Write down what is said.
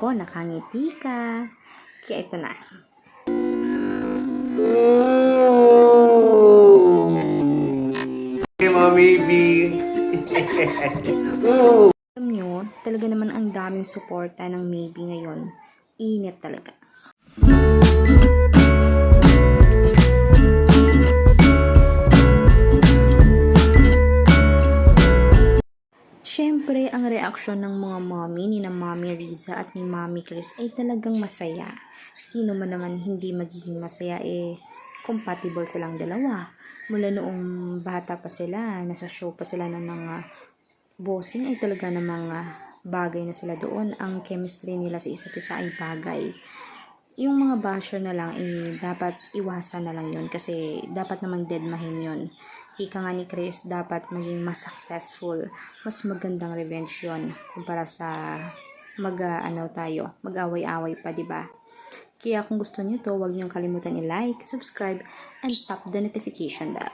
ko, nakangiti ka. Kaya ito na. Hey, Mommy B. Alam nyo, talaga naman ang daming suporta ng Maybe ngayon. Init talaga. Siyempre, ang reaksyon ng mga mommy ni na Mommy Riza at ni Mommy Chris ay talagang masaya. Sino man naman hindi magiging masaya compatible silang dalawa. Mula noong bata pa sila, nasa show pa sila ng mga bossing ay talaga ng mga bagay na sila doon. Ang chemistry nila sa isa't isa ay bagay. Yung mga basher na lang, dapat iwasan na lang yun kasi dapat namang deadmahin yun. Ika nga ni Chris, dapat maging mas successful. Mas magandang revenge yun kumpara sa mag-away-away pa, diba? Kaya kung gusto niyo to, huwag niyong kalimutan i-like, subscribe, and tap the notification bell.